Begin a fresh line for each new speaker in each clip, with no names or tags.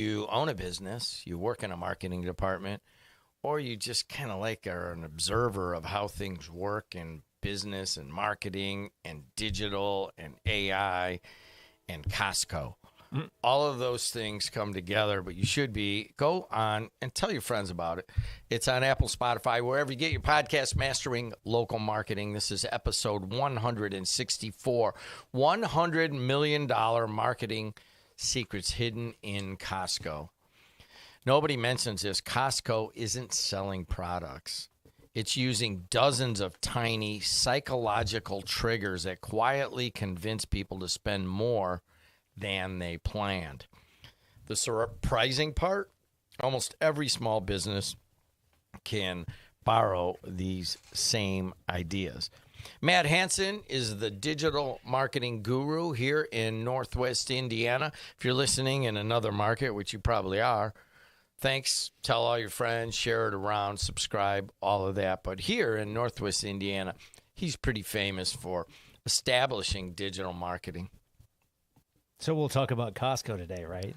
you own a business, you work in a marketing department, or you just kind of like are an observer of how things work in business and marketing and digital and AI and Costco. All of those things come together, but you should go on and tell your friends about it. It's on Apple, Spotify, wherever you get your podcast, Mastering Local Marketing. This is episode 164, $100 million marketing secrets hidden in Costco. Nobody mentions this. Costco isn't selling products. It's using dozens of tiny psychological triggers that quietly convince people to spend more than they planned. The surprising part, almost every small business can borrow these same ideas. Matt Hansen is the digital marketing guru here in Northwest Indiana. If you're listening in another market, which you probably are, thanks. Tell all your friends, share it around, subscribe, all of that. But here in Northwest Indiana, he's pretty famous for establishing digital marketing.
So we'll talk about Costco today, right?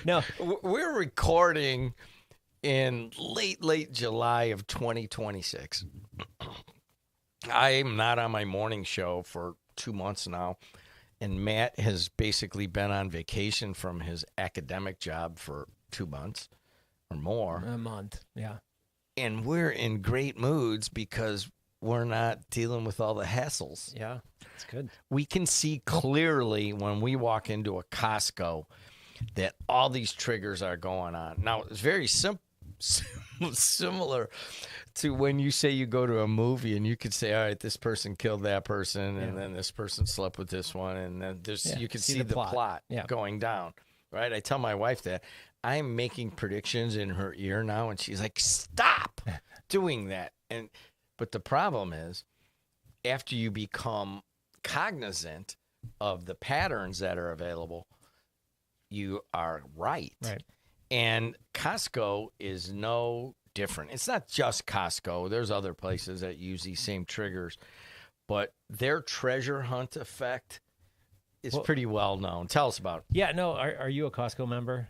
No.
We're recording in late July of 2026. I'm not on my morning show for 2 months now, and Matt has basically been on vacation from his academic job for 2 months or more.
A month, yeah.
And we're in great moods because we're not dealing with all the hassles.
Yeah, that's good.
We can see clearly when we walk into a Costco that all these triggers are going on. Now, it's very similar to when you say you go to a movie and you could say, all right, this person killed that person, and then this person slept with this one, and then you can see the plot going down, right? I tell my wife that. I'm making predictions in her ear now, and she's like, stop doing that. But the problem is, after you become cognizant of the patterns that are available, you are right. And Costco is no different. It's not just Costco. There's other places that use these same triggers. But their treasure hunt effect is pretty well known. Tell us about it.
Yeah, no, are you a Costco member?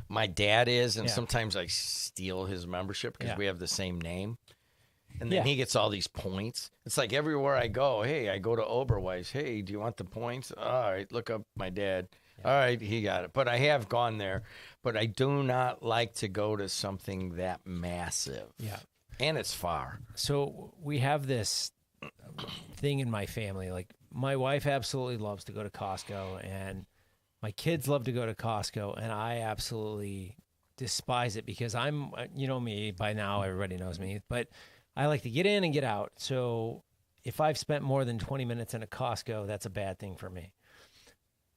My dad is, and sometimes I steal his membership because we have the same name. And then he gets all these points. It's like everywhere I go, hey, I go to Oberweis. Hey, do you want the points? All right, look up my dad. All right, he got it. But I have gone there. But I do not like to go to something that massive.
Yeah.
And it's far.
So we have this thing in my family. Like, my wife absolutely loves to go to Costco, and my kids love to go to Costco, and I absolutely despise it because I'm, me, by now everybody knows me, but I like to get in and get out. So if I've spent more than 20 minutes in a Costco, that's a bad thing for me.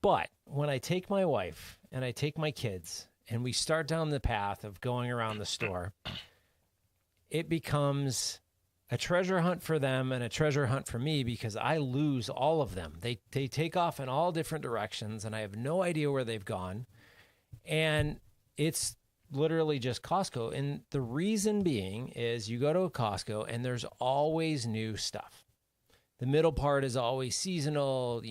But when I take my wife and I take my kids and we start down the path of going around the store, it becomes a treasure hunt for them and a treasure hunt for me because I lose all of them. They take off in all different directions, and I have no idea where they've gone. And it's literally just Costco. And the reason being is you go to a Costco and there's always new stuff. The middle part is always seasonal.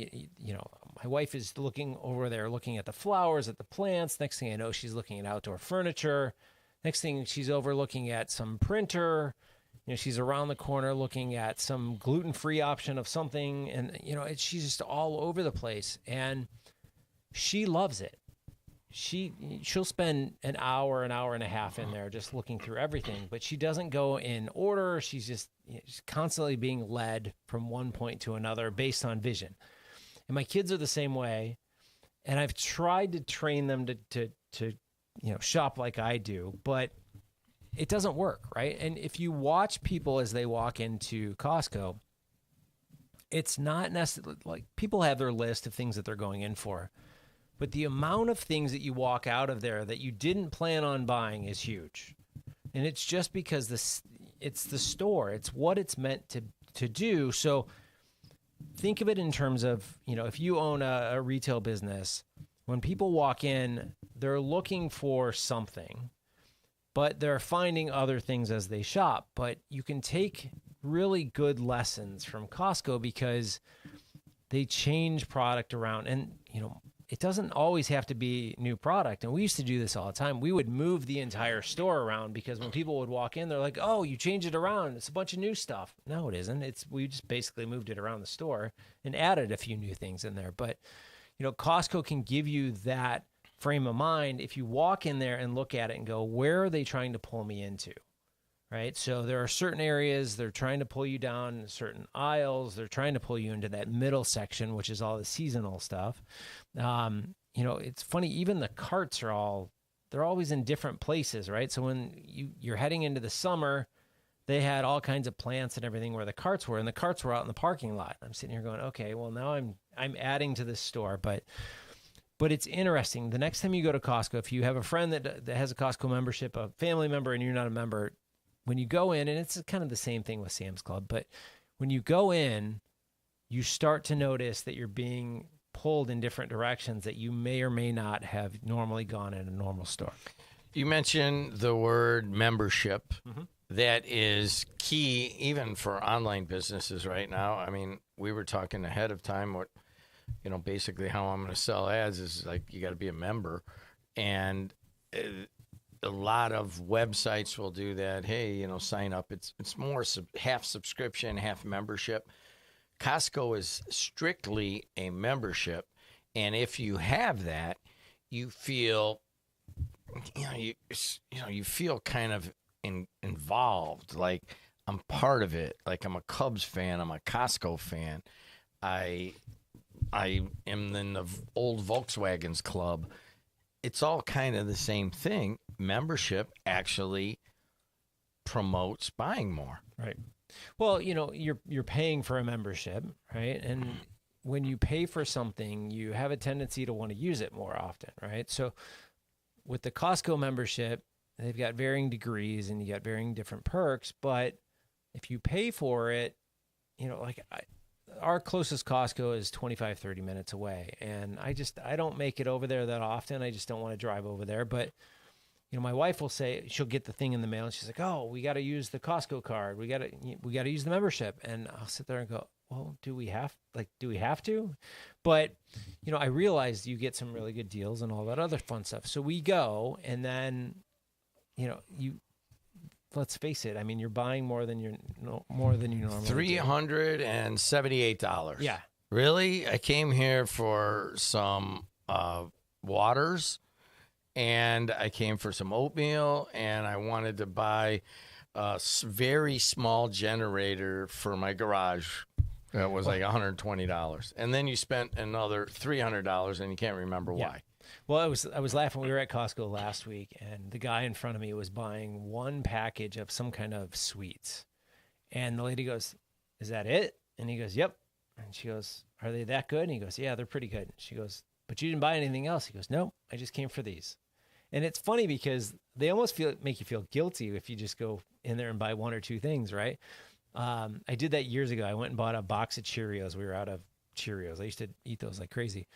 My wife is looking over there, looking at the flowers, at the plants. Next thing I know, she's looking at outdoor furniture. Next thing, she's over looking at some printer. She's around the corner looking at some gluten-free option of something. And, she's just all over the place. And she loves it. She'll spend an hour and a half in there just looking through everything, but she doesn't go in order. She's just she's constantly being led from one point to another based on vision. And my kids are the same way. And I've tried to train them to shop like I do, but it doesn't work, right? And if you watch people as they walk into Costco, it's not necessarily like people have their list of things that they're going in for. But the amount of things that you walk out of there that you didn't plan on buying is huge. And it's just because it's the store. It's what it's meant to do. So think of it in terms of, if you own a retail business, when people walk in, they're looking for something, but they're finding other things as they shop. But you can take really good lessons from Costco because they change product around. And, it doesn't always have to be new product. And we used to do this all the time. We would move the entire store around because when people would walk in, they're like, oh, you changed it around. It's a bunch of new stuff. No, it isn't. We just basically moved it around the store and added a few new things in there. But, Costco can give you that frame of mind if you walk in there and look at it and go, where are they trying to pull me into? Right. So there are certain areas they're trying to pull you down, certain aisles. They're trying to pull you into that middle section, which is all the seasonal stuff. It's funny. Even the carts they're always in different places. Right. So when you're heading into the summer, they had all kinds of plants and everything where the carts were, and the carts were out in the parking lot. I'm sitting here going, okay, well, now I'm adding to this store. But it's interesting. The next time you go to Costco, if you have a friend that has a Costco membership, a family member, and you're not a member, when you go in, and it's kind of the same thing with Sam's Club, but when you go in, you start to notice that you're being pulled in different directions that you may or may not have normally gone in a normal store.
You mentioned the word membership. Mm-hmm. That is key even for online businesses right now. I mean, we were talking ahead of time what, basically how I'm going to sell ads is like you got to be a member. And a lot of websites will do that. Hey, sign up. It's more half subscription, half membership. Costco is strictly a membership, and if you have that, you feel, you feel kind of involved. Like I'm part of it. Like I'm a Cubs fan. I'm a Costco fan. I am in the old Volkswagens club. It's all kind of the same thing. Membership actually promotes buying more.
Right. Well, you're paying for a membership, right? And when you pay for something, you have a tendency to want to use it more often, right? So with the Costco membership, they've got varying degrees and you got varying different perks, but if you pay for it, our closest Costco is 25, 30 minutes away. And I don't make it over there that often. I just don't want to drive over there. But, my wife will say, she'll get the thing in the mail and she's like, oh, we got to use the Costco card. We got to use the membership. And I'll sit there and go, well, do we have to? But, I realized you get some really good deals and all that other fun stuff. So we go, and then, let's face it. I mean, you're buying more than you normally do.
$378.
Yeah.
Really? I came here for some waters, and I came for some oatmeal, and I wanted to buy a very small generator for my garage. That was like $120. And then you spent another $300, and you can't remember why.
Well, I was laughing. We were at Costco last week, and the guy in front of me was buying one package of some kind of sweets. And the lady goes, is that it? And he goes, yep. And she goes, are they that good? And he goes, yeah, they're pretty good. She goes, but you didn't buy anything else? He goes, no, I just came for these. And it's funny because they almost make you feel guilty if you just go in there and buy one or two things, right? I did that years ago. I went and bought a box of Cheerios. We were out of Cheerios. I used to eat those like crazy.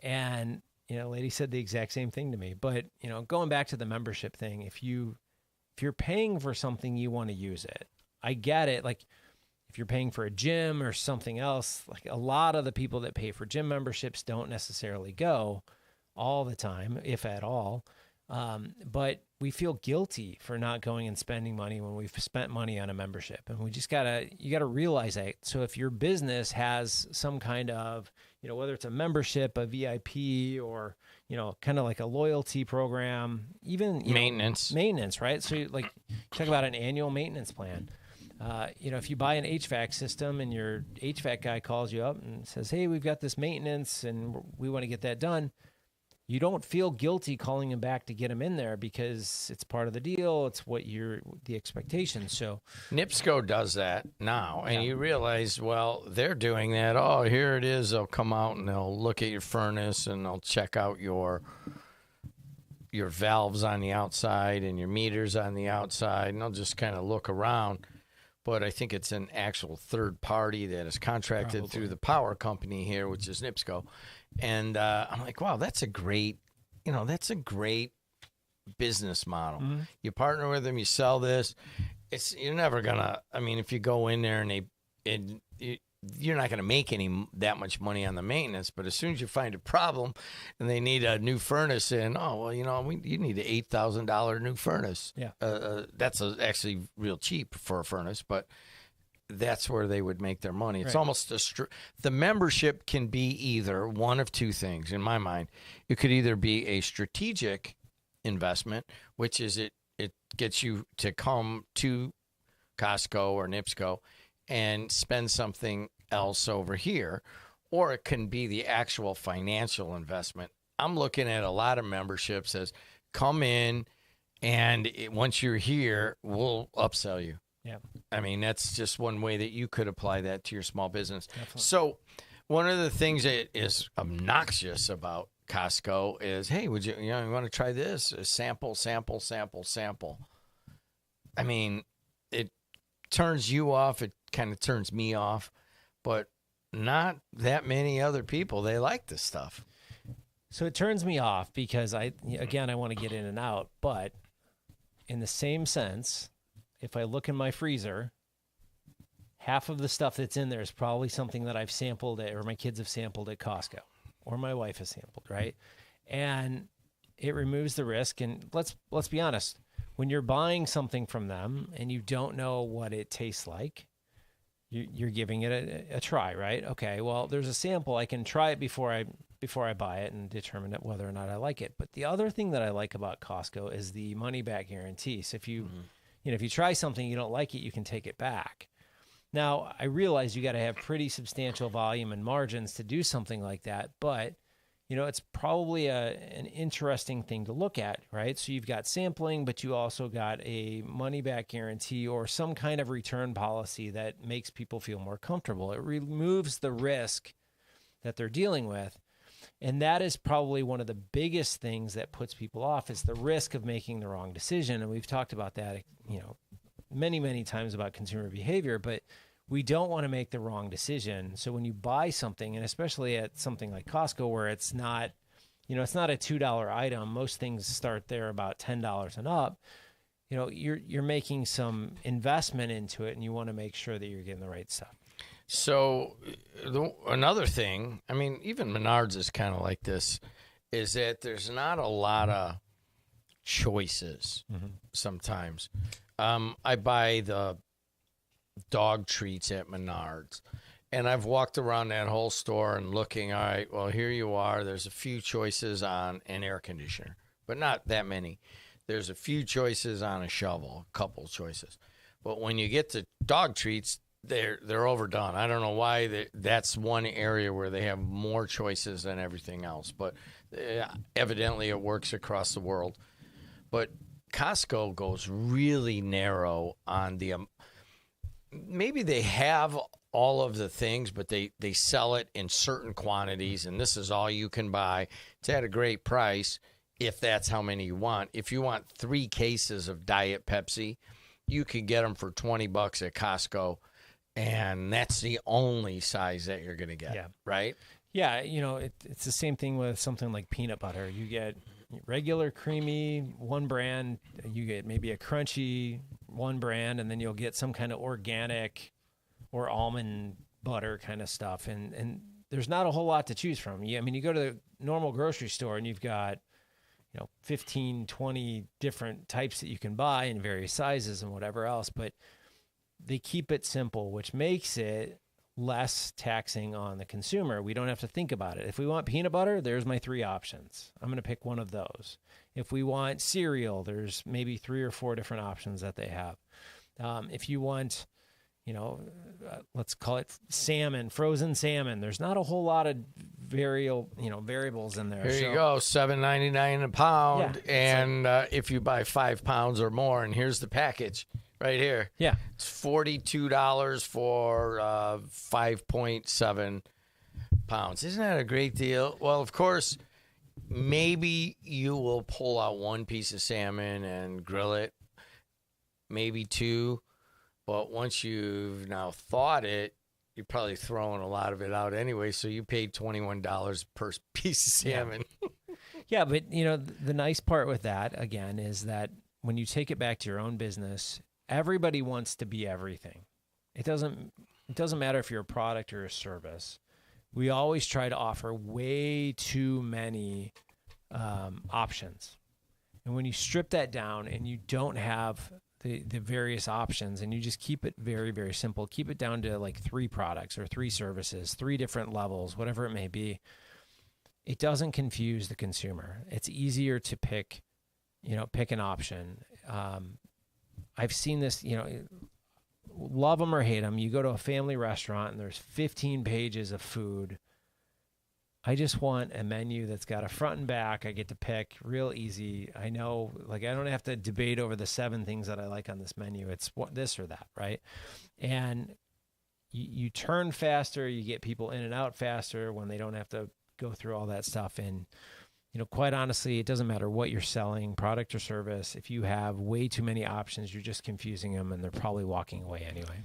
And a lady said the exact same thing to me. But, going back to the membership thing, if you're paying for something, you want to use it. I get it. Like if you're paying for a gym or something else, like a lot of the people that pay for gym memberships don't necessarily go all the time, if at all. But we feel guilty for not going and spending money when we've spent money on a membership. And we just you gotta realize that. So if your business has some kind of, whether it's a membership, a VIP, or, kind of like a loyalty program, even maintenance, right? So talk about an annual maintenance plan. If you buy an HVAC system and your HVAC guy calls you up and says, hey, we've got this maintenance and we want to get that done, you don't feel guilty calling him back to get him in there because it's part of the deal. It's the expectation. So
NIPSCO does that now, and you realize, well, they're doing that. Oh, here it is. They'll come out and they'll look at your furnace and they'll check out your valves on the outside and your meters on the outside, and they'll just kind of look around. But I think it's an actual third party that is contracted through the power company here, which is NIPSCO. And I'm like, wow, that's a great business model. Mm-hmm. You partner with them, you sell this. You're never gonna. I mean, if you go in there and you're not going to make that much money on the maintenance. But as soon as you find a problem and they need a new furnace in, oh, well, you need an $8,000 new furnace.
Yeah.
That's actually real cheap for a furnace, but that's where they would make their money. It's
Right.
almost the membership can be either one of two things in my mind. It could either be a strategic investment, which is it gets you to come to Costco or NIPSCO and spend something else over here, or it can be the actual financial investment. I'm looking at a lot of memberships as come in, and once you're here, we'll upsell you.
Yeah.
I mean, that's just one way that you could apply that to your small business.
Definitely.
So one of the things that is obnoxious about Costco is, hey, you want to try this? Sample. I mean, it turns you off. It kind of turns me off, but not that many other people. They like this stuff.
So it turns me off because I want to get in and out, but in the same sense, if I look in my freezer, half of the stuff that's in there is probably something that I've sampled or my kids have sampled at Costco or my wife has sampled, right? And it removes the risk. And let's be honest, when you're buying something from them and you don't know what it tastes like, you're giving it a try, right? Okay, well, there's a sample. I can try it before I buy it and determine whether or not I like it. But the other thing that I like about Costco is the money back guarantee. So if you if you try something, you don't like it, you can take it back. Now, I realize you got to have pretty substantial volume and margins to do something like that, but it's probably an interesting thing to look at, right? So you've got sampling, but you also got a money back guarantee or some kind of return policy that makes people feel more comfortable. It removes the risk that they're dealing with. And that is probably one of the biggest things that puts people off is the risk of making the wrong decision. And we've talked about that, many, many times about consumer behavior, but we don't want to make the wrong decision. So when you buy something, and especially at something like Costco, where it's not, it's not a $2 item, most things start there about $10 and up, you're making some investment into it and you want to make sure that you're getting the right stuff.
So another thing, I mean, even Menards is kind of like this, is that there's not a lot of choices sometimes. I buy the dog treats at Menards, and I've walked around that whole store and looking, all right, well, here you are. There's a few choices on an air conditioner, but not that many. There's a few choices on a shovel, a couple choices. But when you get to dog treats, they're overdone. I don't know why. That's one area where they have more choices than everything else, but evidently it works across the world. But Costco goes really narrow on the maybe they have all of the things, but they sell it in certain quantities, and this is all you can buy. It's at a great price if that's how many you want. If you want 3 cases of Diet Pepsi, you can get them for $20 at Costco. And that's the only size that you're going to get, right?
Yeah, it's the same thing with something like peanut butter. You get regular creamy, one brand. You get maybe a crunchy, one brand, and then you'll get some kind of organic or almond butter kind of stuff. And there's not a whole lot to choose from. You go to the normal grocery store and you've got 15, 20 different types that you can buy in various sizes and whatever else, but they keep it simple, which makes it less taxing on the consumer. We don't have to think about it. If we want peanut butter, there's my 3 options. I'm going to pick one of those. If we want cereal, there's maybe 3 or 4 different options that they have. If you want, let's call it salmon, frozen salmon, there's not a whole lot of variables in there.
Here you go, $7.99 a pound, and if you buy 5 pounds or more, and here's the package. Right here.
Yeah.
It's $42 for 5.7 pounds. Isn't that a great deal? Well, of course, maybe you will pull out 1 piece of salmon and grill it, maybe 2. But once you've now thawed it, you're probably throwing a lot of it out anyway. So you paid $21 per piece of salmon.
Yeah, but, the nice part with that, again, is that when you take it back to your own business, everybody wants to be everything. It doesn't it doesn't matter if you're a product or a service, we always try to offer way too many options. And when you strip that down and you don't have the various options and you just keep it very, very simple, keep it down to like 3 products or 3 services, 3 different levels, whatever it may be, it doesn't confuse the consumer. It's easier to pick an option. I've seen this, love them or hate them. You go to a family restaurant and there's 15 pages of food. I just want a menu that's got a front and back. I get to pick real easy. I know, like, I don't have to debate over the 7 things that I like on this menu. It's this or that, right? And you turn faster. You get people in and out faster when they don't have to go through all that stuff. And, quite honestly, it doesn't matter what you're selling, product or service. If you have way too many options, you're just confusing them, and they're probably walking away anyway.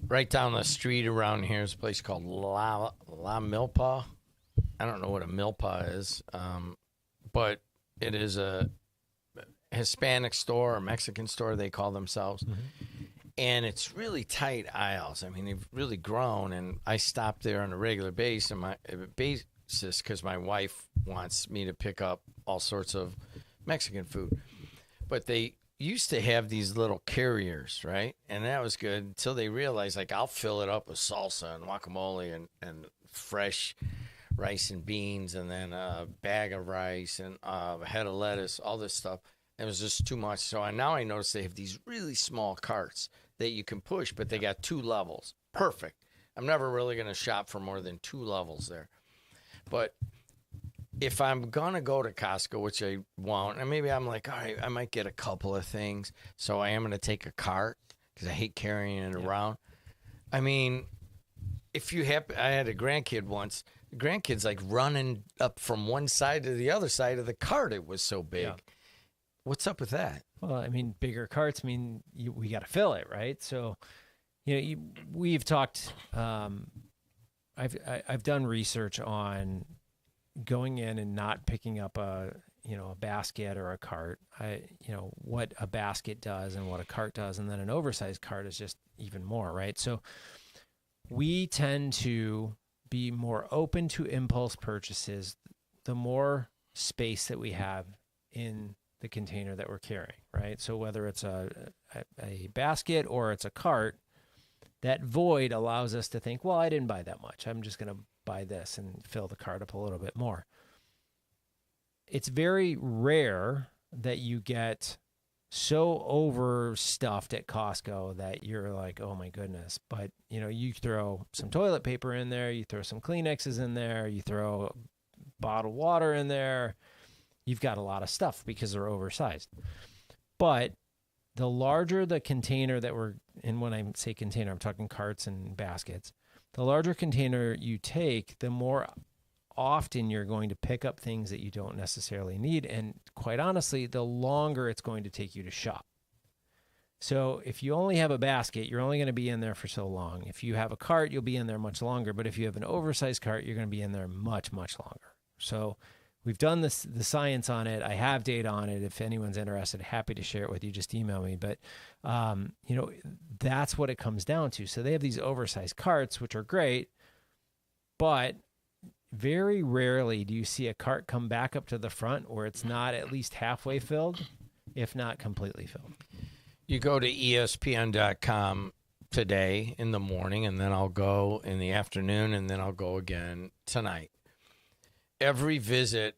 Right down the street around here is a place called La Milpa. I don't know what a milpa is, but it is a Hispanic store or Mexican store, they call themselves. Mm-hmm. And it's really tight aisles. I mean, they've really grown, and I stop there on a regular basis because my wife wants me to pick up all sorts of Mexican food. But they used to have these little carriers, right? And that was good until they realized, like, I'll fill it up with salsa and guacamole and fresh rice and beans, and then a bag of rice and a head of lettuce, all this stuff. It was just too much. So now I notice they have these really small carts that you can push, but they got 2 levels. Perfect. I'm never really going to shop for more than 2 levels there. But if I'm going to go to Costco, which I won't, and maybe I'm like, all right, I might get a couple of things. So I am going to take a cart because I hate carrying it around. I mean, I had a grandkid once. The grandkid's like running up from one side to the other side of the cart. It was so big. Yeah. What's up with that?
Well, I mean, bigger carts mean we got to fill it, right? So, we've talked. I've done research on going in and not picking up a basket or a cart. What a basket does and what a cart does, and then an oversized cart is just even more, right? So, we tend to be more open to impulse purchases the more space that we have in the container that we're carrying, right? So whether it's a basket or it's a cart, that void allows us to think, well, I didn't buy that much. I'm just going to buy this and fill the cart up a little bit more. It's very rare that you get so overstuffed at Costco that you're like, oh my goodness. But, you throw some toilet paper in there, you throw some Kleenexes in there, you throw bottled water in there. You've got a lot of stuff because they're oversized. But the larger the container that and when I say container, I'm talking carts and baskets. The larger container you take, the more often you're going to pick up things that you don't necessarily need. And quite honestly, the longer it's going to take you to shop. So if you only have a basket, you're only going to be in there for so long. If you have a cart, you'll be in there much longer. But if you have an oversized cart, you're going to be in there much, much longer. So we've done the science on it. I have data on it. If anyone's interested, happy to share it with you. Just email me. But, that's what it comes down to. So they have these oversized carts, which are great, but very rarely do you see a cart come back up to the front where it's not at least halfway filled, if not completely filled.
You go to ESPN.com today in the morning, and then I'll go in the afternoon, and then I'll go again tonight. Every visit,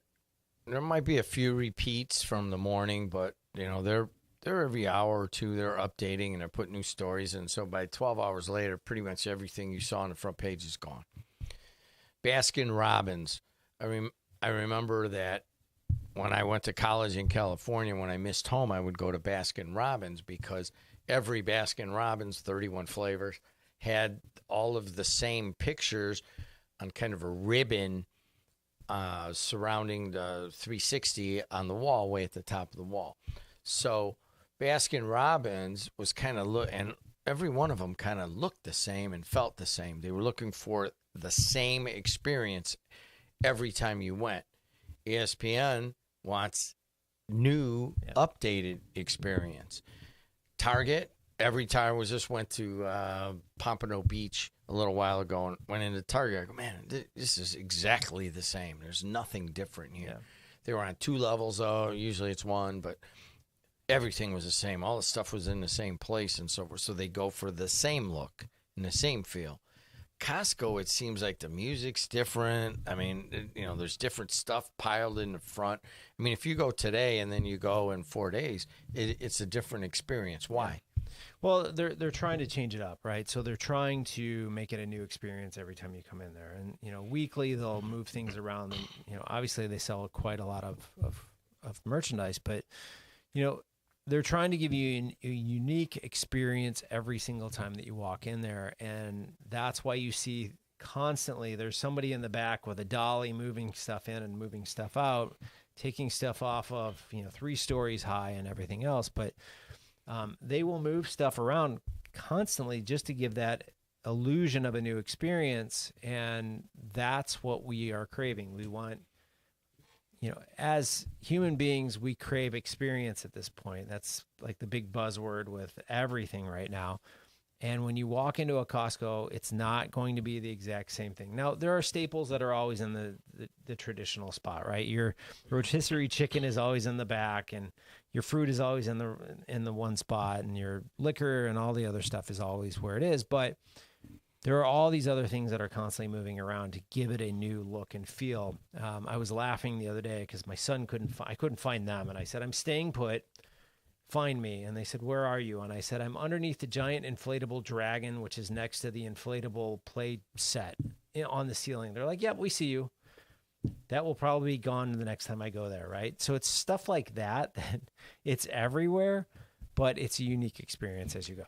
there might be a few repeats from the morning, but, they're every hour or two, they're updating, and they're putting new stories. And so by 12 hours later, pretty much everything you saw on the front page is gone. Baskin-Robbins. I remember that when I went to college in California, when I missed home, I would go to Baskin-Robbins because every Baskin-Robbins, 31 flavors, had all of the same pictures on kind of a ribbon surrounding the 360 on the wall, way at the top of the wall. So Baskin-Robbins was kind of and every one of them kind of looked the same and felt the same. They were looking for the same experience every time you went. ESPN wants new, updated experience. Target, every time we just went to Pompano Beach a little while ago and went into Target. I go, man, this is exactly the same. There's nothing different here.
Yeah.
They were on 2 levels, though. Usually it's 1, but everything was the same. All the stuff was in the same place and so forth. So they go for the same look and the same feel. Costco, it seems like the music's different. I mean, there's different stuff piled in the front. I mean, if you go today and then you go in 4 days, it's a different experience. Why?
Well, they're trying to change it up, right? So they're trying to make it a new experience every time you come in there. And, weekly they'll move things around. And, obviously they sell quite a lot of merchandise, but, they're trying to give you a unique experience every single time that you walk in there. And that's why you see constantly there's somebody in the back with a dolly moving stuff in and moving stuff out, taking stuff off of, 3 stories high and everything else. But they will move stuff around constantly just to give that illusion of a new experience. And that's what we are craving. We want, as human beings, we crave experience at this point. That's like the big buzzword with everything right now. And when you walk into a Costco, it's not going to be the exact same thing. Now, there are staples that are always in the traditional spot, right? Your rotisserie chicken is always in the back, and your fruit is always in the one spot, and your liquor and all the other stuff is always where it is. But there are all these other things that are constantly moving around to give it a new look and feel. I was laughing the other day because my son I couldn't find them, and I said, "I'm staying put. Find me." And they said, "Where are you?" And I said, "I'm underneath the giant inflatable dragon, which is next to the inflatable play set on the ceiling." They're like, "Yep, we see you." That will probably be gone the next time I go there, right? So it's stuff like that it's everywhere, but it's a unique experience as you go.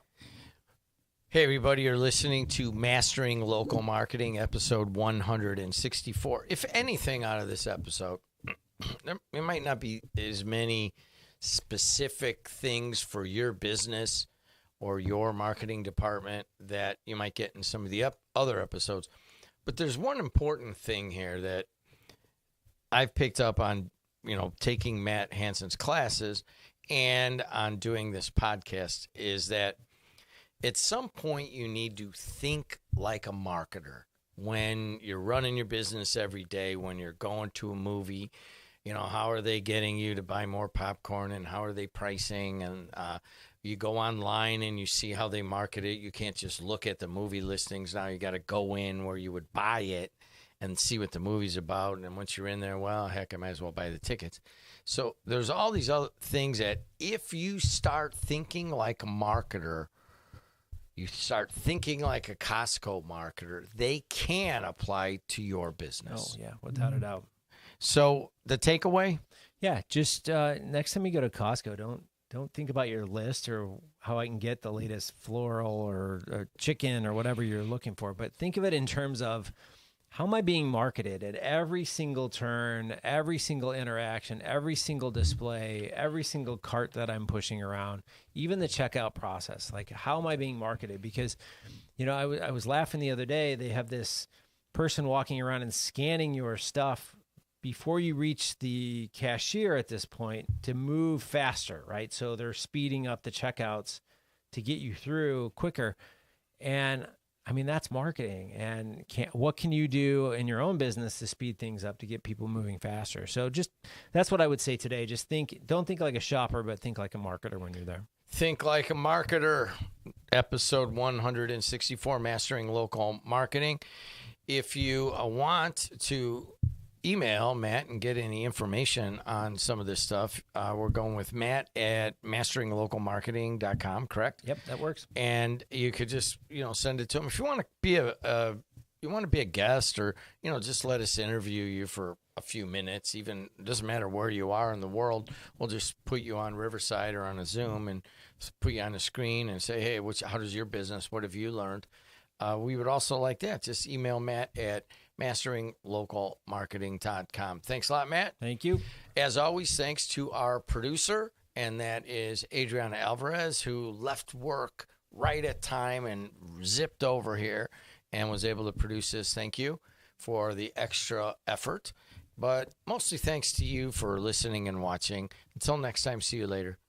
Hey, everybody, you're listening to Mastering Local Marketing, episode 164. If anything out of this episode, there might not be as many specific things for your business or your marketing department that you might get in some of the other episodes. But there's one important thing here that I've picked up on, taking Matt Hansen's classes and on doing this podcast is that at some point you need to think like a marketer when you're running your business every day, when you're going to a movie. How are they getting you to buy more popcorn, and how are they pricing? And you go online and you see how they market it. You can't just look at the movie listings. Now you got to go in where you would buy it and see what the movie's about. And once you're in there, well, heck, I might as well buy the tickets. So there's all these other things that if you start thinking like a marketer, you start thinking like a Costco marketer, they can apply to your business.
Oh, yeah, without a doubt.
So the takeaway?
Yeah, just next time you go to Costco, don't think about your list or how I can get the latest floral or chicken or whatever you're looking for, but think of it in terms of how am I being marketed at every single turn, every single interaction, every single display, every single cart that I'm pushing around, even the checkout process. Like, how am I being marketed? Because, I was laughing the other day. They have this person walking around and scanning your stuff before you reach the cashier at this point to move faster, right? So they're speeding up the checkouts to get you through quicker. And I mean, that's marketing. And what can you do in your own business to speed things up to get people moving faster? So that's what I would say today. Just don't think like a shopper, but think like a marketer when you're there.
Think like a marketer, episode 164, Mastering Local Marketing. If you want to email Matt and get any information on some of this stuff, we're going with Matt at masteringlocalmarketing.com, correct?
Yep, that works.
And you could just, send it to him. If you want to be a guest, or, just let us interview you for a few minutes, even doesn't matter where you are in the world. We'll just put you on Riverside or on a Zoom and put you on the screen and say, hey, how does your business? What have you learned? We would also like that. Just email Matt at masteringlocalmarketing.com. Thanks a lot, Matt.
Thank you.
As always, thanks to our producer, and that is Adriana Alvarez, who left work right at time and zipped over here and was able to produce this. Thank you for the extra effort. But mostly thanks to you for listening and watching. Until next time, see you later.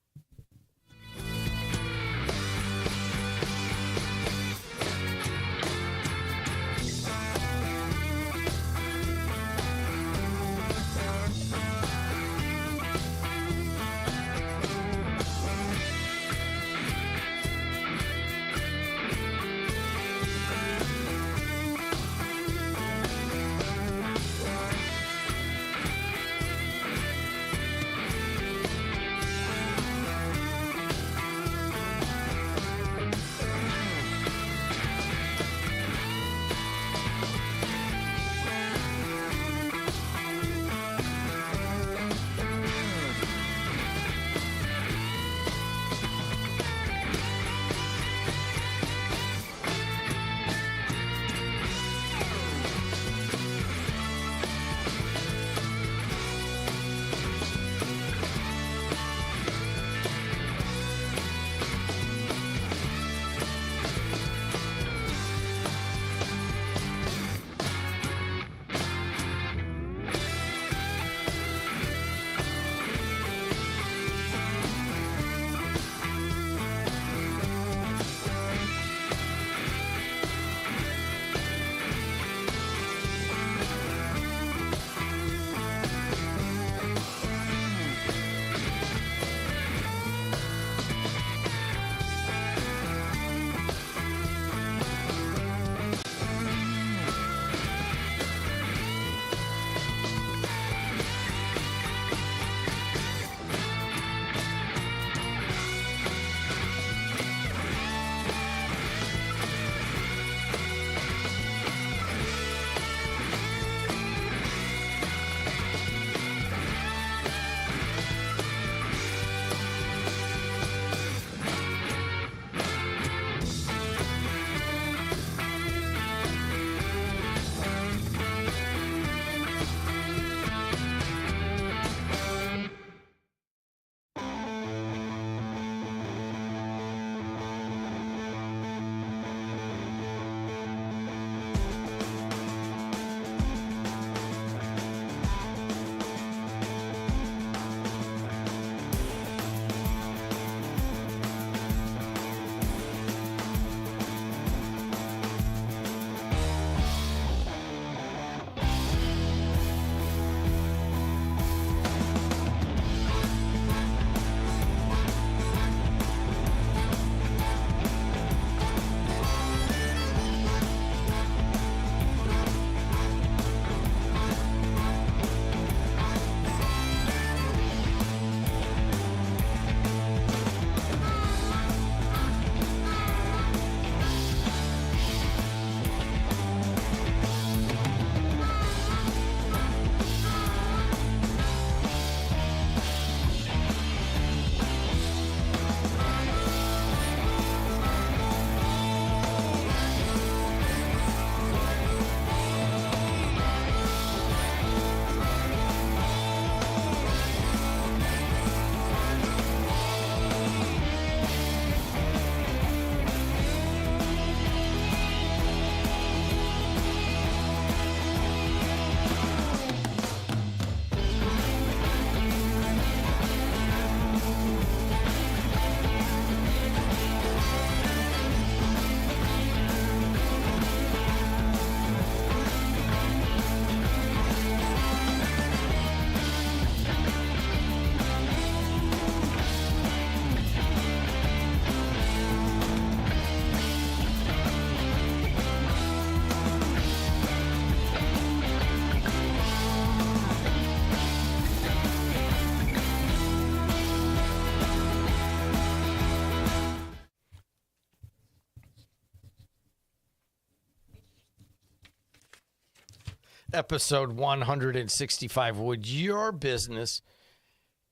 episode 165. Would your business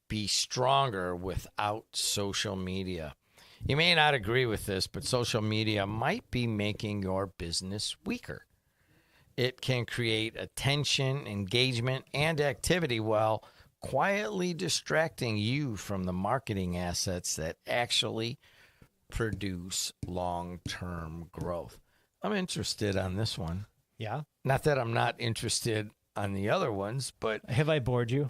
be stronger without social media? You may not agree with this, but social media might be making your business weaker. It can create attention, engagement, and activity while quietly distracting you from the marketing assets that actually produce long-term growth. I'm interested on this one.
Yeah.
Not that I'm not interested on the other ones, but
Have I bored you?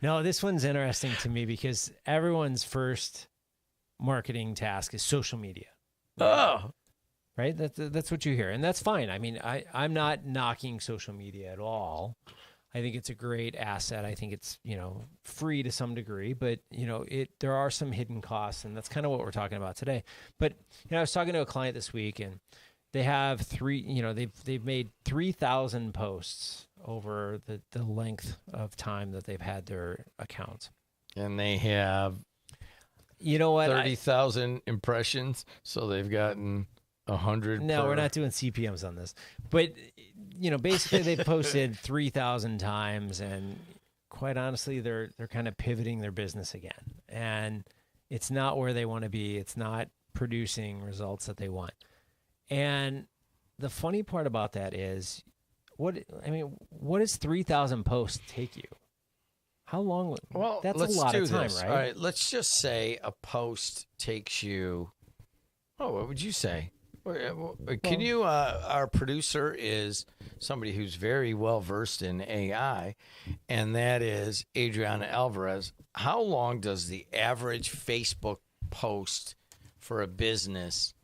No, this one's interesting to me because everyone's first marketing task is social media.
oh,
Right? That's what you hear. And that's fine. I mean, I'm not knocking social media at all. I think it's a great asset. I think it's, free to some degree, but there are some hidden costs, and that's kind of what we're talking about today. But I was talking to a client this week, and they have they've made 3,000 posts over the length of time that they've had their accounts.
and they have
You know what?
30,000 impressions, so they've gotten 100.
No,
per.
we're not doing CPMs on this. But, basically they posted 3,000 times, and quite honestly, they're kind of pivoting their business again. And it's not where they want to be. It's not producing results that they want. And the funny part about that is, what does 3,000 posts take you? How long?
Well,
that's
let's
a lot
do
of time,
this.
right?
All right, let's just say a post takes you. Oh, what would you say? Can you? Our producer is somebody who's very well versed in AI, and that is Adriana Alvarez. How long does the average Facebook post for a business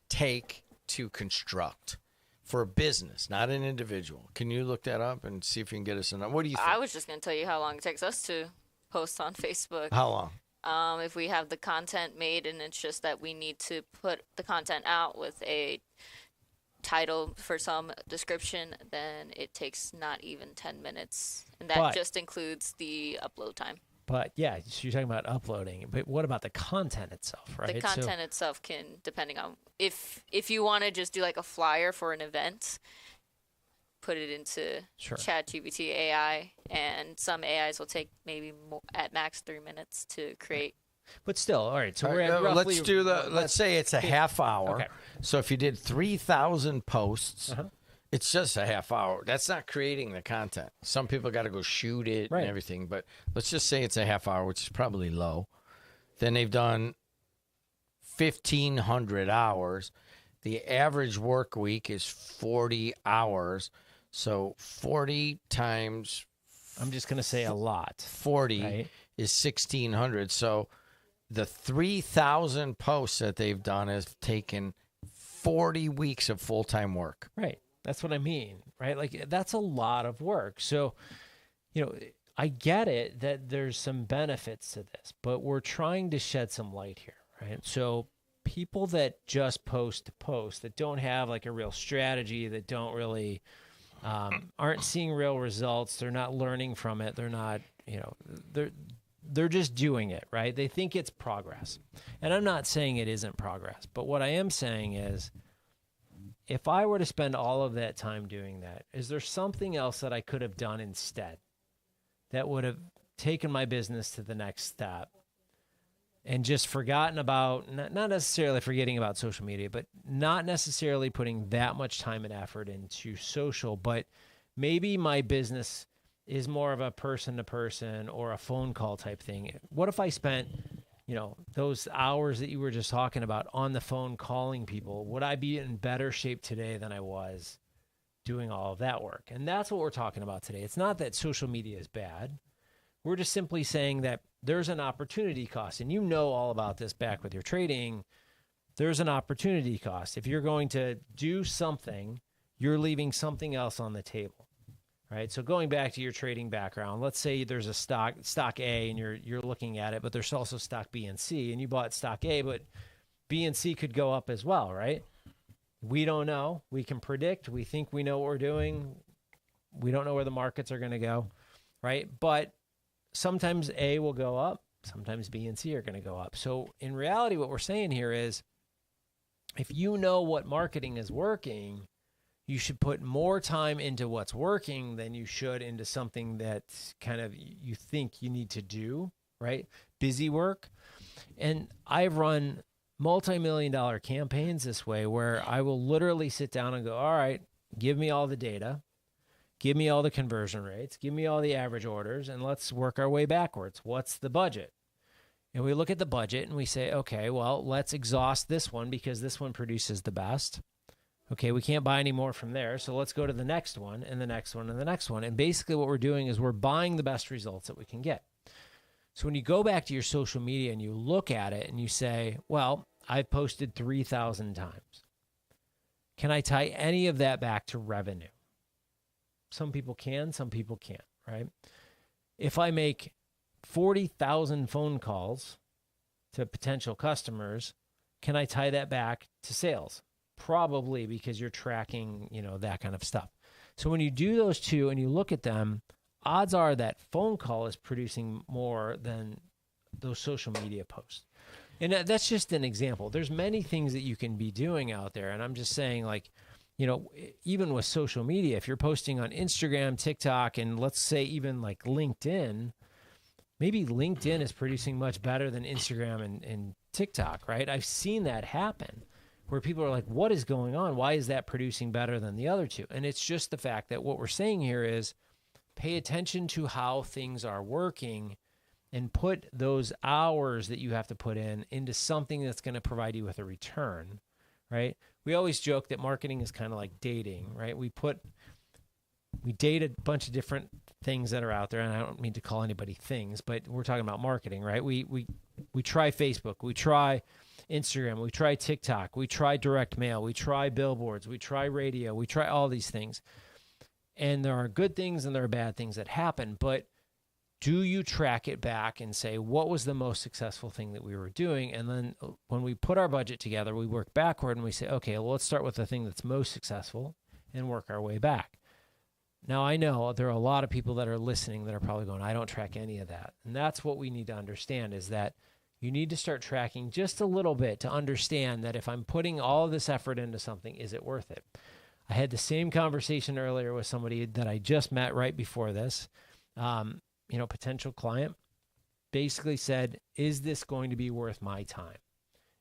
take to construct? For a business, not an individual. Can you look that up and see if you can get us a number? What do you think?
I was just going to tell you how long it takes us to post on Facebook.
How long?
If we have the content made and it's just that we need to put the content out with a title for some description, then it takes not even 10 minutes. And that just includes the upload time.
But yeah, so you're talking about uploading. But what about the content itself, right?
The content itself can, depending on if you want to just do like a flyer for an event, put it into ChatGPT AI, and some AIs will take maybe at max 3 minutes to create.
But still, all right. So
All
we're
right,
at roughly.
let's say it's a half hour.
Okay.
So if you did 3,000 posts, it's just a half hour. That's not creating the content. Some people got to go shoot it and everything, but let's just say it's a half hour, which is probably low. Then they've done 1,500 hours. The average work week is 40 hours. So 40 times
I'm just going to say a lot.
40 is 1,600. So the 3,000 posts that they've done has taken 40 weeks of full-time work.
Right. That's what I mean, right? Like, that's a lot of work. So, I get it that there's some benefits to this, but we're trying to shed some light here, right? So people that just post to post, that don't have like a real strategy, that don't really, aren't seeing real results, they're not learning from it, they're not, they're just doing it, right? They think it's progress. And I'm not saying it isn't progress, but what I am saying is, if I were to spend all of that time doing that, is there something else that I could have done instead that would have taken my business to the next step and just forgotten about, not necessarily forgetting about social media, but not necessarily putting that much time and effort into social, but maybe my business is more of a person-to-person or a phone call type thing. What if I spent those hours that you were just talking about on the phone calling people? Would I be in better shape today than I was doing all of that work? And that's what we're talking about today. It's not that social media is bad. We're just simply saying that there's an opportunity cost. And all about this back with your trading. There's an opportunity cost. If you're going to do something, you're leaving something else on the table. Right. So going back to your trading background, let's say there's a stock A and you're looking at it, but there's also stock B and C, and you bought stock A, but B and C could go up as well, right? We don't know. We can predict. We think we know what we're doing. We don't know where the markets are going to go, right? But sometimes A will go up. Sometimes B and C are going to go up. So in reality, what we're saying here is, if you know what marketing is working, you should put more time into what's working than you should into something that kind of you think you need to do, right? Busy work. And I've run multi-million-dollar campaigns this way where I will literally sit down and go, all right, give me all the data, give me all the conversion rates, give me all the average orders, and let's work our way backwards. What's the budget? And we look at the budget and we say, okay, well, let's exhaust this one because this one produces the best. Okay, we can't buy any more from there, so let's go to the next one and the next one and the next one. And basically what we're doing is we're buying the best results that we can get. So when you go back to your social media and you look at it and you say, well, I've posted 3,000 times. Can I tie any of that back to revenue? Some people can, some people can't, right? If I make 40,000 phone calls to potential customers, can I tie that back to sales? Probably, because you're tracking, that kind of stuff. So when you do those two and you look at them, odds are that phone call is producing more than those social media posts. And that's just an example. There's many things that you can be doing out there. And I'm just saying, even with social media, if you're posting on Instagram, TikTok, and let's say even like LinkedIn, maybe LinkedIn is producing much better than Instagram and TikTok, right? I've seen that happen where people are like, what is going on? Why is that producing better than the other two? And it's just the fact that what we're saying here is pay attention to how things are working and put those hours that you have to put in into something that's going to provide you with a return, right? We always joke that marketing is kind of like dating, right? We date a bunch of different things that are out there, and I don't mean to call anybody things, but we're talking about marketing, right? We try Facebook, we try Instagram, we try TikTok, we try direct mail, we try billboards, we try radio, we try all these things. And there are good things and there are bad things that happen, but do you track it back and say, what was the most successful thing that we were doing? And then when we put our budget together, we work backward and we say, okay, well, let's start with the thing that's most successful and work our way back. Now, I know there are a lot of people that are listening that are probably going, I don't track any of that. And that's what we need to understand, is that you need to start tracking just a little bit to understand that if I'm putting all of this effort into something, is it worth it? I had the same conversation earlier with somebody that I just met right before this. Potential client basically said, is this going to be worth my time?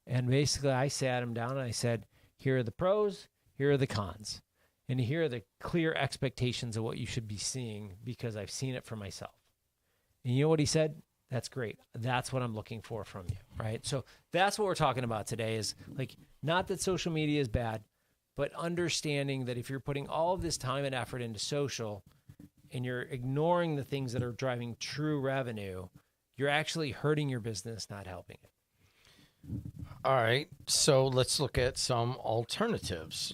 And basically I sat him down and I said, here are the pros, here are the cons. And here are the clear expectations of what you should be seeing because I've seen it for myself. And you know what he said? That's great. That's what I'm looking for from you, right? So that's what we're talking about today, is like, not that social media is bad, but understanding that if you're putting all of this time and effort into social and you're ignoring the things that are driving true revenue, you're actually hurting your business, not helping it.
All right. So let's look at some alternatives.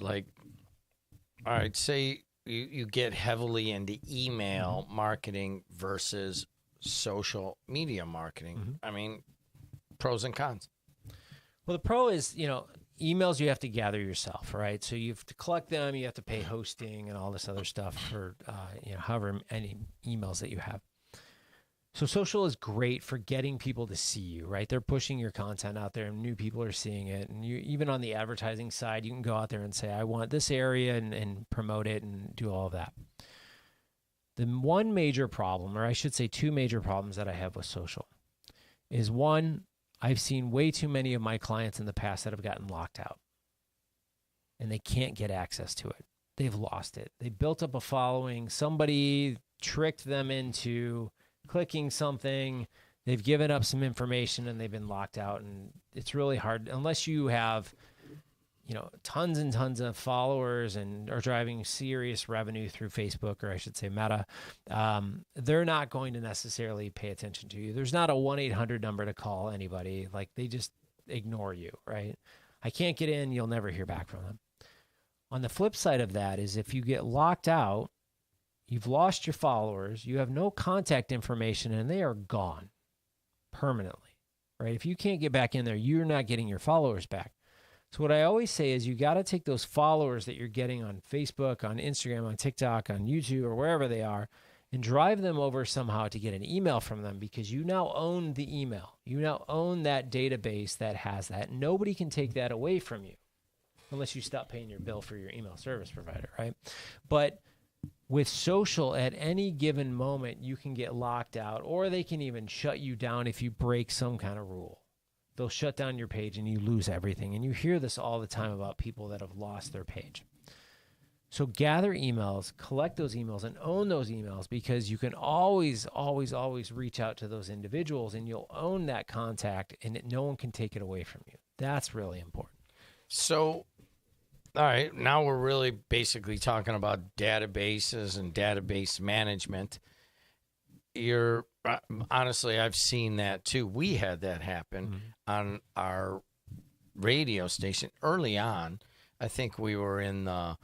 All right, say you get heavily into email marketing versus social media marketing.
Mm-hmm.
I mean, pros and cons.
Well, the pro is, emails you have to gather yourself, right? So you have to collect them, you have to pay hosting and all this other stuff for, however many emails that you have. So social is great for getting people to see you, right? They're pushing your content out there and new people are seeing it. And you, even on the advertising side, you can go out there and say, I want this area and promote it and do all of that. The one major problem, or I should say two major problems that I have with social, is one, I've seen way too many of my clients in the past that have gotten locked out and they can't get access to it. They've lost it. They built up a following. Somebody tricked them into clicking something. They've given up some information and they've been locked out. And it's really hard unless you have, tons and tons of followers and are driving serious revenue through Facebook, or I should say Meta. They're not going to necessarily pay attention to you. There's not a 1-800 number to call anybody. Like, they just ignore you, right? I can't get in. You'll never hear back from them. On the flip side of that is if you get locked out, you've lost your followers, you have no contact information, and they are gone permanently, right? If you can't get back in there, you're not getting your followers back. So what I always say is you got to take those followers that you're getting on Facebook, on Instagram, on TikTok, on YouTube, or wherever they are, and drive them over somehow to get an email from them, because you now own the email. You now own that database that has that. Nobody can take that away from you. unless you stop paying your bill for your email service provider, right? But with social, at any given moment, you can get locked out, or they can even shut you down if you break some kind of rule. They'll shut down your page and you lose everything. And you hear this all the time about people that have lost their page. So gather emails, collect those emails, and own those emails, because you can always, always, always reach out to those individuals, and you'll own that contact, and no one can take it away from you. That's really important.
So, all right, now we're really basically talking about databases and database management. Honestly, I've seen that too. We had that happen on our radio station early on. I think we were in the,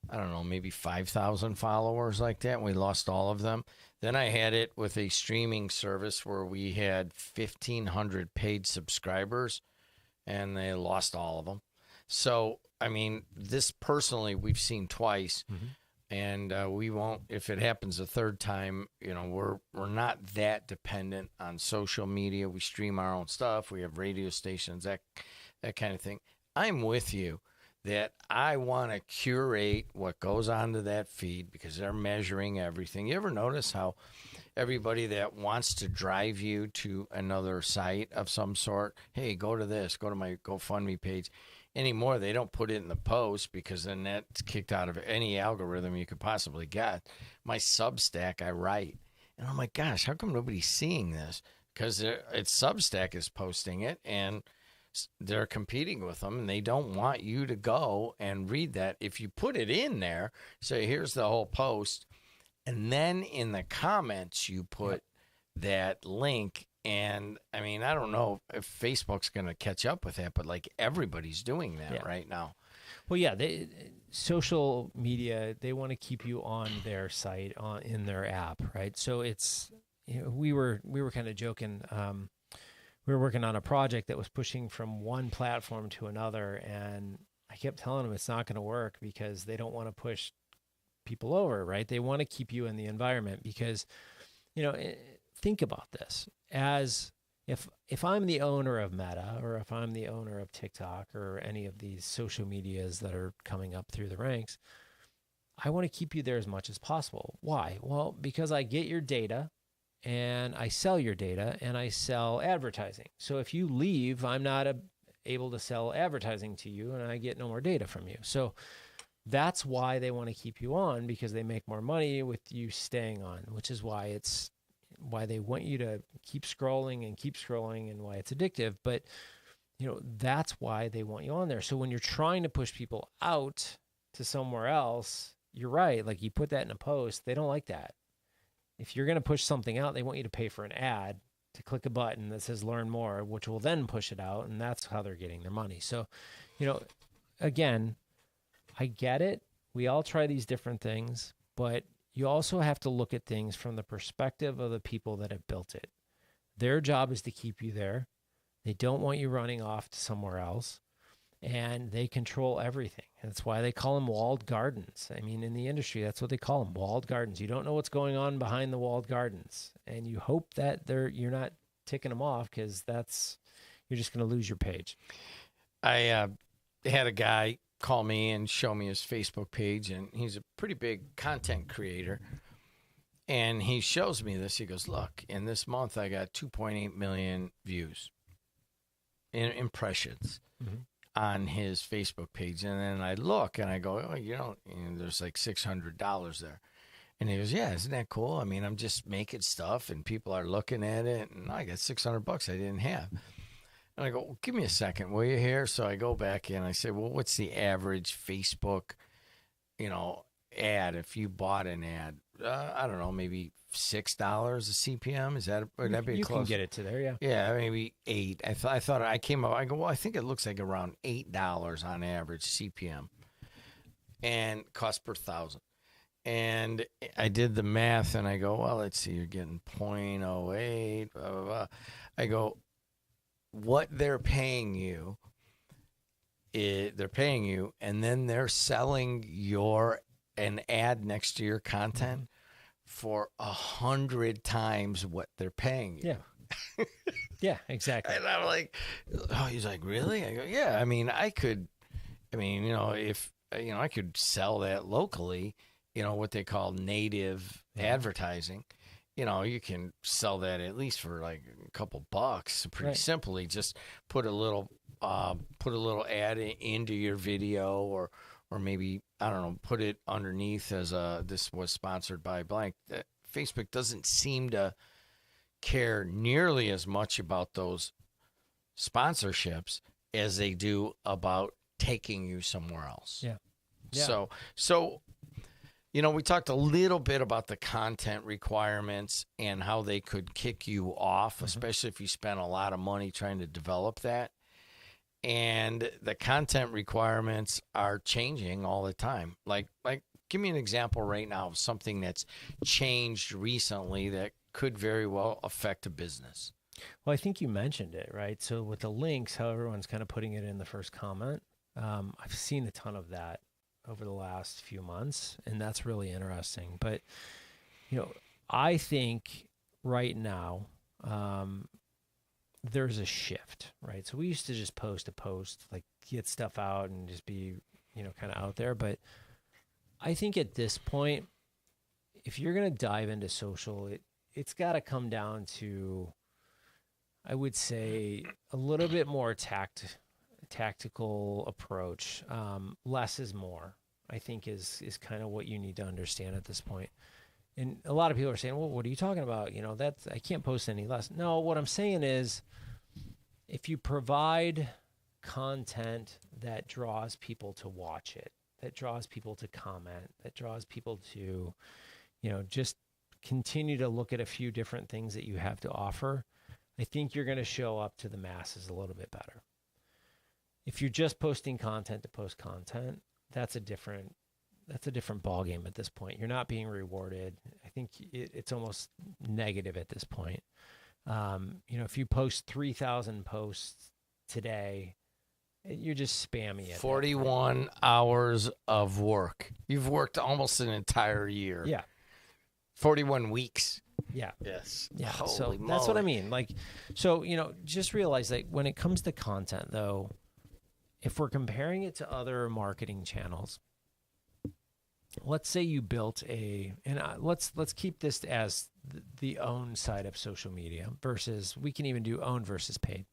I don't know, maybe 5,000 followers like that. And we lost all of them. Then I had it with a streaming service where we had 1,500 paid subscribers, and they lost all of them. So, I mean, this personally we've seen twice. And we won't, if it happens a third time, you know, we're not that dependent on social media. We stream our own stuff. We have radio stations, that kind of thing. I'm with you that I want to curate what goes onto that feed, because they're measuring everything. You ever notice how everybody that wants to drive you to another site of some sort, hey, go to this, go to my GoFundMe page, anymore, they don't put it in the post, because then that's kicked out of any algorithm you could possibly get. My Substack, I write, and I'm like, gosh, how come nobody's seeing this? Because it's Substack is posting it, and they're competing with them, and they don't want you to go and read that. If you put it in there, say, here's the whole post, and then in the comments you put that link. And I mean, I don't know if Facebook's going to catch up with that, but like everybody's doing that right now.
Well, yeah, social media, they want to keep you on their site, in their app, right? So it's, you know, we were kind of joking. We were working on a project that was pushing from one platform to another, and I kept telling them it's not going to work, because they don't want to push people over, right? They want to keep you in the environment, because, you know, think about this. As if I'm the owner of Meta, or if I'm the owner of TikTok, or any of these social medias that are coming up through the ranks, I want to keep you there as much as possible. Why? Well, because I get your data, and I sell your data, and I sell advertising. So if you leave, I'm not able to sell advertising to you, and I get no more data from you. So that's why they want to keep you on, because they make more money with you staying on, which is why they want you to keep scrolling, and why it's addictive. But, you know, that's why they want you on there. So when you're trying to push people out to somewhere else, you're right. Like, you put that in a post, they don't like that. If you're going to push something out, they want you to pay for an ad to click a button that says learn more, which will then push it out. And that's how they're getting their money. So, you know, again, I get it. We all try these different things, but you also have to look at things from the perspective of the people that have built it. Their job is to keep you there. They don't want you running off to somewhere else, and they control everything. That's why they call them walled gardens. I mean, in the industry, that's what they call them, walled gardens. You don't know what's going on behind the walled gardens, and you hope that you're not ticking them off, because you're just going to lose your page.
I had a guy call me and show me his Facebook page, and he's a pretty big content creator. And he shows me this. He goes, look, in this month, I got 2.8 million views, impressions on his Facebook page. And then I look and I go, oh, you know, there's like $600 there. And he goes, yeah, isn't that cool? I mean, I'm just making stuff and people are looking at it, and I got $600 I didn't have. And I go, well, give me a second, will you here? So I go back in. I say, well, what's the average Facebook, you know, ad if you bought an ad? I don't know, maybe $6 a CPM. Is that, would that be
you
close?
You can get it to there, yeah.
Yeah, maybe $8. I thought I came up. I go, well, I think it looks like around $8 on average CPM, and cost per 1,000. And I did the math, and I go, well, let's see, you're getting 0.08, blah, blah, blah. I go, what they're paying you, and then they're selling an ad next to your content for 100 times what they're paying you.
Yeah. Yeah, exactly.
And I'm like, oh, he's like, really? I go, yeah. I mean, I could I mean, if I could sell that locally, what they call native advertising. You can sell that at least for like a couple bucks. Pretty
Right.
simply, just put a little ad into your video, or maybe, I don't know, put it underneath as this was sponsored by blank. Facebook doesn't seem to care nearly as much about those sponsorships as they do about taking you somewhere else.
Yeah.
So we talked a little bit about the content requirements and how they could kick you off, especially if you spend a lot of money trying to develop that. And the content requirements are changing all the time. Like, give me an example right now of something that's changed recently that could very well affect a business.
Well, I think you mentioned it, right? So with the links, how everyone's kind of putting it in the first comment, I've seen a ton of that over the last few months, and that's really interesting. But, I think right now, there's a shift, right? So we used to just post a post, like get stuff out and just be, kind of out there. But I think at this point, if you're going to dive into social, it's got to come down to, I would say, a little bit more tactical approach. Less is more, I think, is kind of what you need to understand at this point. And a lot of people are saying, well, what are you talking about? That's, I can't post any less. No, what I'm saying is, if you provide content that draws people to watch it, that draws people to comment, that draws people to, just continue to look at a few different things that you have to offer, I think you're going to show up to the masses a little bit better. If you're just posting content to post content, that's a different ballgame at this point. You're not being rewarded. I think it's almost negative at this point. If you post 3,000 posts today, you're just spammy.
41 hours of work. You've worked almost an entire year.
Yeah.
41 weeks.
Yeah.
Yes.
Yeah.
Holy
So
moly.
that's what I mean. Just realize that when it comes to content, though, if we're comparing it to other marketing channels, let's say you built let's keep this as the own side of social media versus, we can even do own versus paid.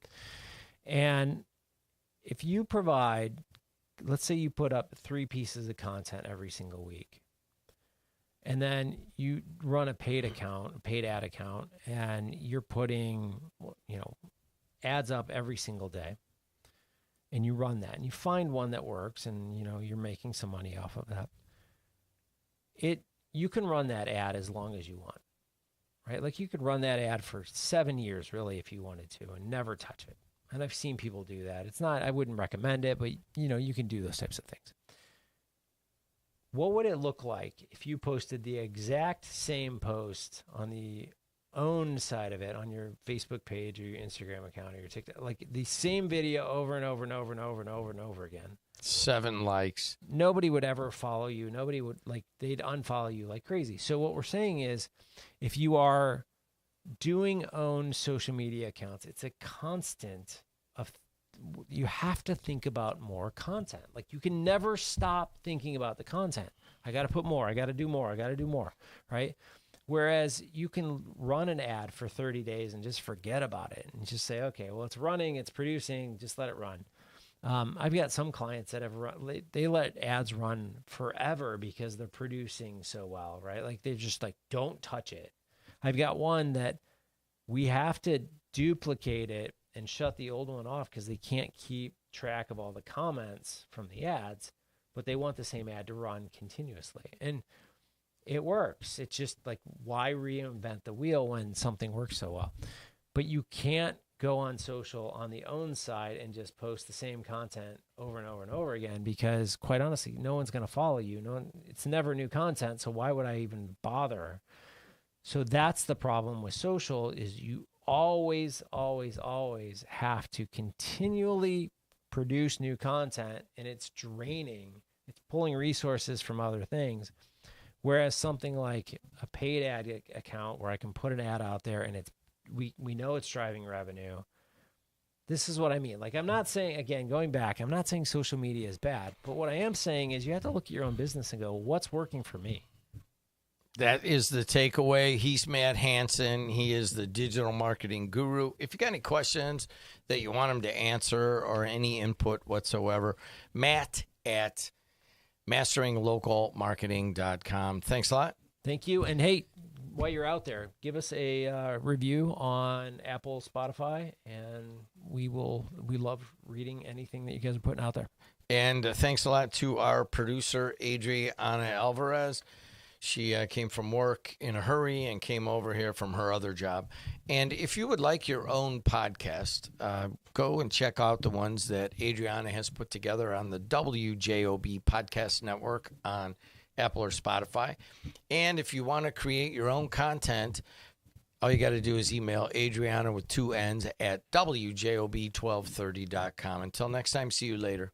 And if you provide, let's say you put up 3 pieces of content every single week, and then you run a paid ad account, and you're putting, ads up every single day, and you run that, and you find one that works, and you're making some money off of that. You can run that ad as long as you want, right? Like, you could run that ad for 7 years, really, if you wanted to, and never touch it. And I've seen people do that. I wouldn't recommend it, but you can do those types of things. What would it look like if you posted the exact same post on the own side of it, on your Facebook page or your Instagram account or your TikTok, like the same video over and over and over and over and over and over again?
7 likes.
Nobody would ever follow you. Nobody would, they'd unfollow you like crazy. So what we're saying is, if you are doing own social media accounts, it's a constant of, you have to think about more content. Like, you can never stop thinking about the content. I got to put more. I got to do more. I got to do more. Right. Whereas you can run an ad for 30 days and just forget about it and just say, okay, well, it's running, it's producing, just let it run. I've got some clients that have run, they let ads run forever because they're producing so well, right? Like, they're just like, don't touch it. I've got one that we have to duplicate it and shut the old one off because they can't keep track of all the comments from the ads, but they want the same ad to run continuously. And it works. It's just like, why reinvent the wheel when something works so well? But you can't go on social on the own side and just post the same content over and over and over again, because quite honestly, no one's going to follow you. It's never new content. So why would I even bother? So that's the problem with social, is you always, always, always have to continually produce new content, and it's draining. It's pulling resources from other things. Whereas something like a paid ad account, where I can put an ad out there and we know it's driving revenue, This is what I mean. Like, I'm not saying, again, going back, I'm not saying social media is bad, but what I am saying is you have to look at your own business and go, what's working for me?
That is the takeaway. He's Matt Hansen. He is the digital marketing guru. If you got any questions that you want him to answer or any input whatsoever, Matt at masteringlocal.marketing.com. Thanks a lot.
Thank you. And hey, while you're out there, give us a review on Apple, Spotify, and we love reading anything that you guys are putting out there.
And thanks a lot to our producer, Adriana Alvarez. She came from work in a hurry and came over here from her other job. And if you would like your own podcast, go and check out the ones that Adriana has put together on the WJOB Podcast Network on Apple or Spotify. And if you want to create your own content, all you got to do is email Adriana with 2 N's at WJOB1230.com. Until next time, see you later.